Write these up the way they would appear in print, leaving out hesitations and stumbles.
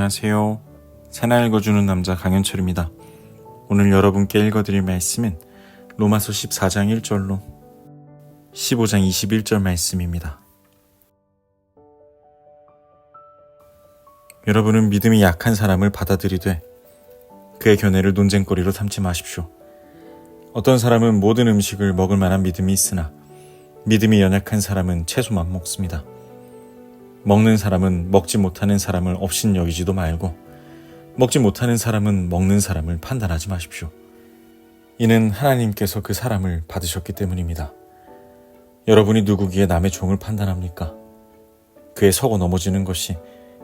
안녕하세요. 새나 읽어주는 남자 강현철입니다. 오늘 여러분께 읽어드릴 말씀은 로마서 14장 1절로 15장 21절 말씀입니다. 여러분은 믿음이 약한 사람을 받아들이되 그의 견해를 논쟁거리로 삼지 마십시오. 어떤 사람은 모든 음식을 먹을 만한 믿음이 있으나 믿음이 연약한 사람은 채소만 먹습니다. 먹는 사람은 먹지 못하는 사람을 업신여기지도 말고 먹지 못하는 사람은 먹는 사람을 판단하지 마십시오. 이는 하나님께서 그 사람을 받으셨기 때문입니다. 여러분이 누구기에 남의 종을 판단합니까? 그의 서고 넘어지는 것이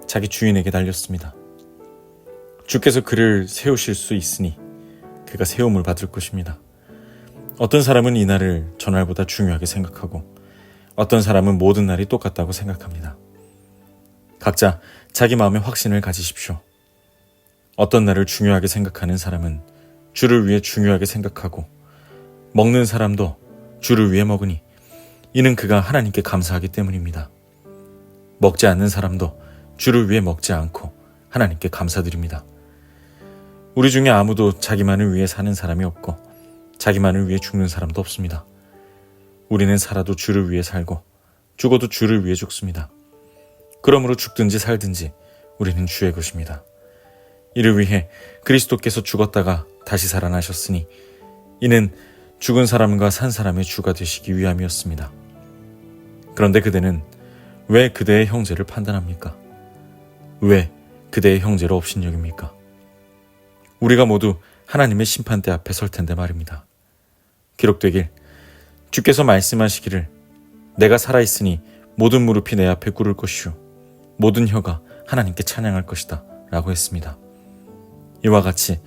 자기 주인에게 달렸습니다. 주께서 그를 세우실 수 있으니 그가 세움을 받을 것입니다. 어떤 사람은 이날을 전날보다 중요하게 생각하고 어떤 사람은 모든 날이 똑같다고 생각합니다. 각자 자기 마음의 확신을 가지십시오. 어떤 날을 중요하게 생각하는 사람은 주를 위해 중요하게 생각하고 먹는 사람도 주를 위해 먹으니 이는 그가 하나님께 감사하기 때문입니다. 먹지 않는 사람도 주를 위해 먹지 않고 하나님께 감사드립니다. 우리 중에 아무도 자기만을 위해 사는 사람이 없고 자기만을 위해 죽는 사람도 없습니다. 우리는 살아도 주를 위해 살고 죽어도 주를 위해 죽습니다. 그러므로 죽든지 살든지 우리는 주의 것입니다. 이를 위해 그리스도께서 죽었다가 다시 살아나셨으니 이는 죽은 사람과 산 사람의 주가 되시기 위함이었습니다. 그런데 그대는 왜 그대의 형제를 판단합니까? 왜 그대의 형제를 업신여깁니까? 우리가 모두 하나님의 심판대 앞에 설 텐데 말입니다. 기록되길 주께서 말씀하시기를 내가 살아있으니 모든 무릎이 내 앞에 꿇을 것이요 모든 혀가 하나님께 찬양할 것이다 라고 했습니다. 이와 같이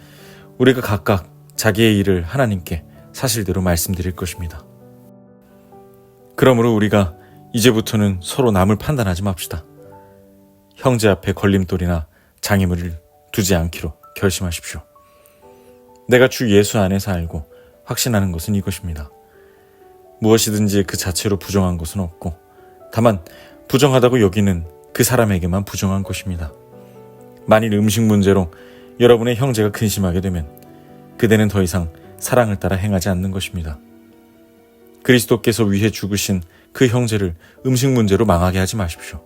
우리가 각각 자기의 일을 하나님께 사실대로 말씀드릴 것입니다. 그러므로 우리가 이제부터는 서로 남을 판단하지 맙시다. 형제 앞에 걸림돌이나 장애물을 두지 않기로 결심하십시오. 내가 주 예수 안에서 알고 확신하는 것은 이것입니다. 무엇이든지 그 자체로 부정한 것은 없고 다만 부정하다고 여기는 그 사람에게만 부정한 것입니다. 만일 음식 문제로 여러분의 형제가 근심하게 되면 그대는 더 이상 사랑을 따라 행하지 않는 것입니다. 그리스도께서 위해 죽으신 그 형제를 음식 문제로 망하게 하지 마십시오.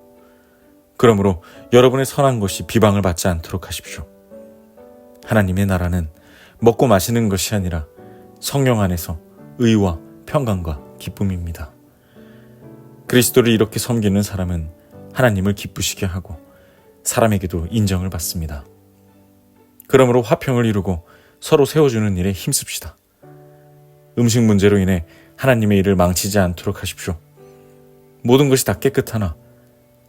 그러므로 여러분의 선한 것이 비방을 받지 않도록 하십시오. 하나님의 나라는 먹고 마시는 것이 아니라 성령 안에서 의와 평강과 기쁨입니다. 그리스도를 이렇게 섬기는 사람은 하나님을 기쁘시게 하고 사람에게도 인정을 받습니다. 그러므로 화평을 이루고 서로 세워주는 일에 힘씁시다. 음식 문제로 인해 하나님의 일을 망치지 않도록 하십시오. 모든 것이 다 깨끗하나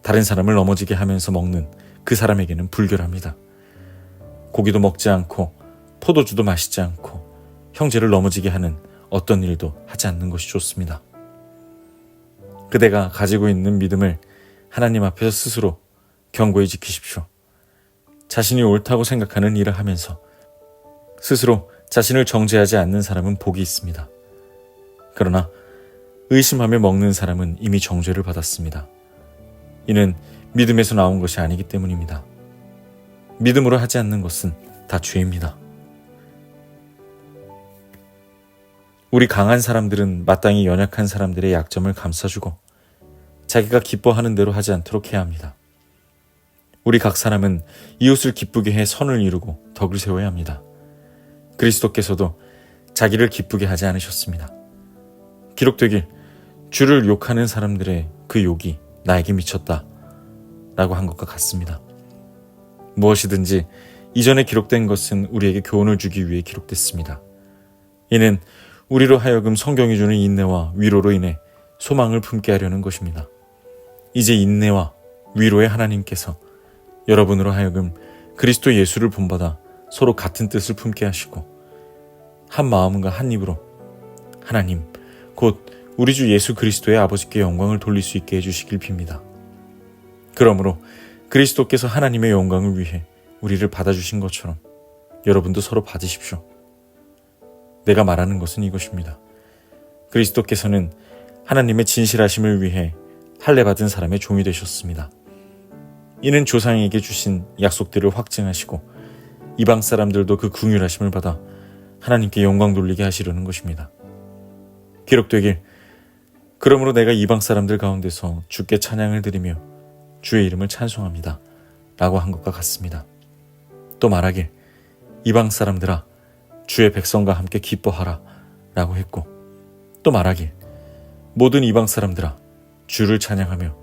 다른 사람을 넘어지게 하면서 먹는 그 사람에게는 불결합니다. 고기도 먹지 않고 포도주도 마시지 않고 형제를 넘어지게 하는 어떤 일도 하지 않는 것이 좋습니다. 그대가 가지고 있는 믿음을 하나님 앞에서 스스로 견고히 지키십시오. 자신이 옳다고 생각하는 일을 하면서 스스로 자신을 정죄하지 않는 사람은 복이 있습니다. 그러나 의심하며 먹는 사람은 이미 정죄를 받았습니다. 이는 믿음에서 나온 것이 아니기 때문입니다. 믿음으로 하지 않는 것은 다 죄입니다. 우리 강한 사람들은 마땅히 연약한 사람들의 약점을 감싸주고 자기가 기뻐하는 대로 하지 않도록 해야 합니다. 우리 각 사람은 이웃을 기쁘게 해 선을 이루고 덕을 세워야 합니다. 그리스도께서도 자기를 기쁘게 하지 않으셨습니다. 기록되길 주를 욕하는 사람들의 그 욕이 나에게 미쳤다 라고 한 것과 같습니다. 무엇이든지 이전에 기록된 것은 우리에게 교훈을 주기 위해 기록됐습니다. 이는 우리로 하여금 성경이 주는 인내와 위로로 인해 소망을 품게 하려는 것입니다. 이제 인내와 위로의 하나님께서 여러분으로 하여금 그리스도 예수를 본받아 서로 같은 뜻을 품게 하시고 한 마음과 한 입으로 하나님 곧 우리 주 예수 그리스도의 아버지께 영광을 돌릴 수 있게 해주시길 빕니다. 그러므로 그리스도께서 하나님의 영광을 위해 우리를 받아주신 것처럼 여러분도 서로 받으십시오. 내가 말하는 것은 이것입니다. 그리스도께서는 하나님의 진실하심을 위해 할례받은 사람의 종이 되셨습니다. 이는 조상에게 주신 약속들을 확증하시고 이방 사람들도 그 긍휼하심을 받아 하나님께 영광 돌리게 하시려는 것입니다. 기록되길 그러므로 내가 이방 사람들 가운데서 주께 찬양을 드리며 주의 이름을 찬송합니다 라고 한 것과 같습니다. 또 말하길 이방 사람들아 주의 백성과 함께 기뻐하라 라고 했고, 또 말하길 모든 이방 사람들아 주를 찬양하며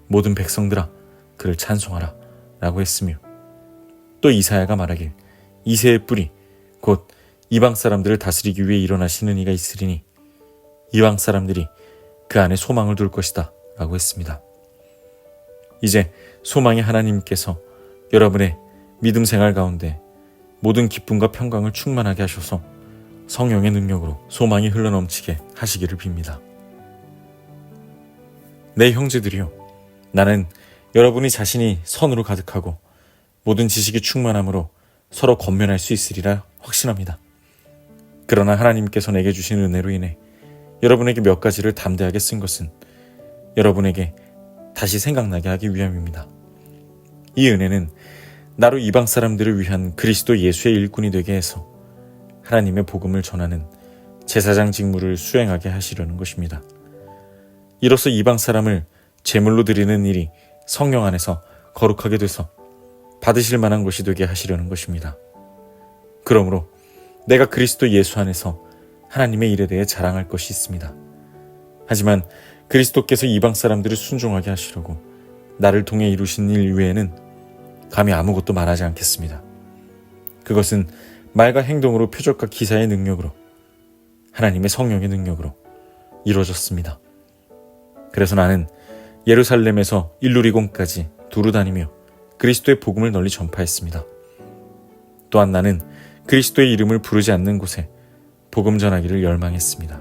모든 백성들아 그를 찬송하라 라고 했으며, 또 이사야가 말하길 이새의 뿌리 곧 이방 사람들을 다스리기 위해 일어나시는 이가 있으리니 이방 사람들이 그 안에 소망을 둘 것이다 라고 했습니다. 이제 소망의 하나님께서 여러분의 믿음 생활 가운데 모든 기쁨과 평강을 충만하게 하셔서 성령의 능력으로 소망이 흘러넘치게 하시기를 빕니다. 내 형제들이요, 나는 여러분이 자신이 선으로 가득하고 모든 지식이 충만함으로 서로 권면할 수 있으리라 확신합니다. 그러나 하나님께서 내게 주신 은혜로 인해 여러분에게 몇 가지를 담대하게 쓴 것은 여러분에게 다시 생각나게 하기 위함입니다. 이 은혜는 나로 이방 사람들을 위한 그리스도 예수의 일꾼이 되게 해서 하나님의 복음을 전하는 제사장 직무를 수행하게 하시려는 것입니다. 이로써 이방 사람을 제물로 드리는 일이 성령 안에서 거룩하게 돼서 받으실 만한 것이 되게 하시려는 것입니다. 그러므로 내가 그리스도 예수 안에서 하나님의 일에 대해 자랑할 것이 있습니다. 하지만 그리스도께서 이방 사람들을 순종하게 하시려고 나를 통해 이루신 일 외에는 감히 아무것도 말하지 않겠습니다. 그것은 말과 행동으로 표적과 기사의 능력으로, 하나님의 성령의 능력으로 이루어졌습니다. 그래서 나는 예루살렘에서 일루리곤까지 두루 다니며 그리스도의 복음을 널리 전파했습니다. 또한 나는 그리스도의 이름을 부르지 않는 곳에 복음 전하기를 열망했습니다.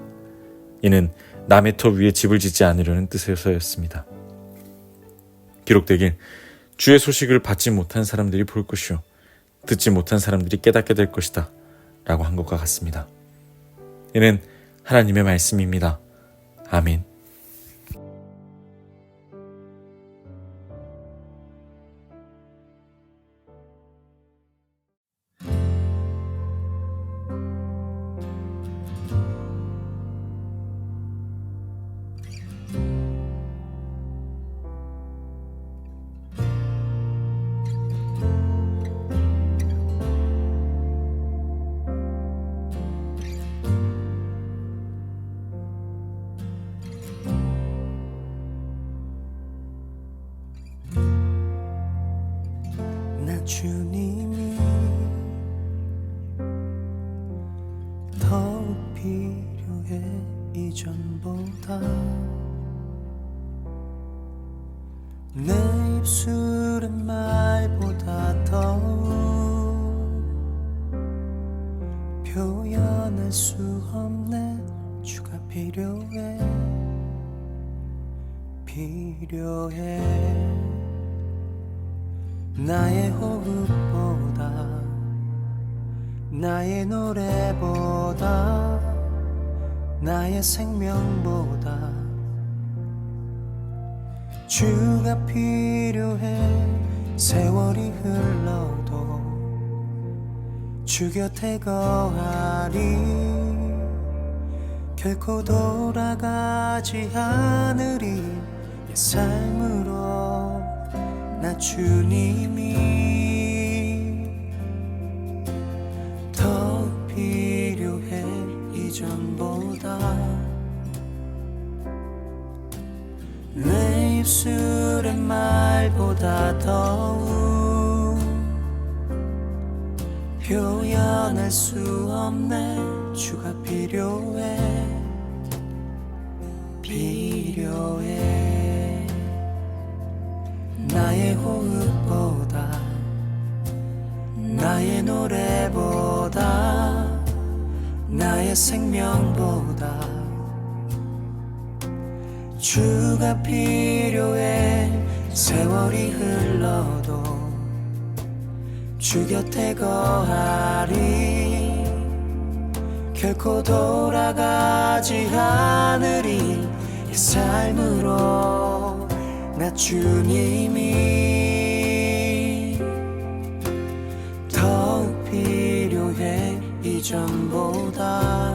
이는 남의 터 위에 집을 짓지 않으려는 뜻에서였습니다. 기록되길 주의 소식을 받지 못한 사람들이 볼 것이요 듣지 못한 사람들이 깨닫게 될 것이다 라고 한 것과 같습니다. 이는 하나님의 말씀입니다. 아멘. 주님이 더욱 필요해 이전보다. 내 입술의 말보다 더욱 표현할 수 없네. 주가 필요해 나의 호흡보다 나의 노래보다 나의 생명보다 주가 필요해. 세월이 흘러도 주 곁에 거하리. 결코 돌아가지 않으리. 내 삶으로 나 주님이 더 필요해 이전보다. 내 입술의 말보다 더욱 표현할 수 없네. 주가 필요해 나의 호흡보다 나의 노래보다 나의 생명보다 주가 필요해. 세월이 흘러도 주 곁에 거하리. 결코 돌아가지 않으리. 이 삶으로 나 주님이 이전보다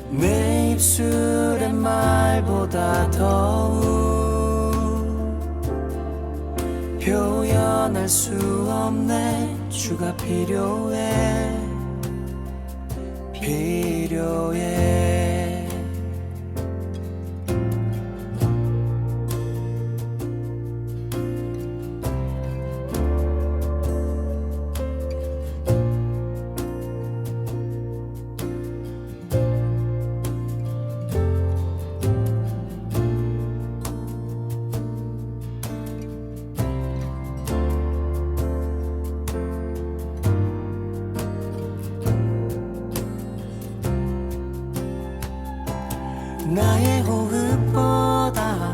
내 입술의 말보다 더욱 표현할 수 없네. 주가 필요해 필요해. 나의 호흡보다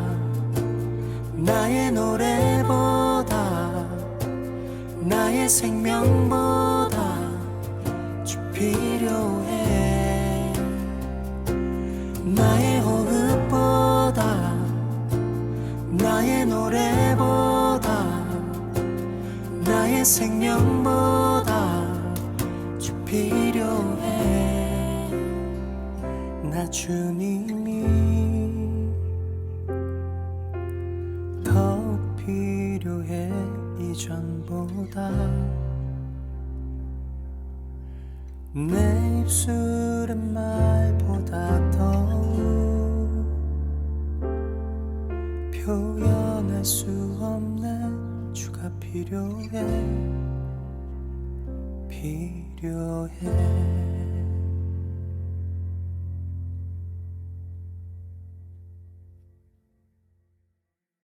나의 노래보다 나의 생명보다 주 필요해. 나의 호흡보다 나의 노래보다 나의 생명보다 주 필요해. 나 주님이 더욱 필요해. 이전보다 내 입술의 말보다 더욱 표현할 수 없는 주가 필요해 필요해.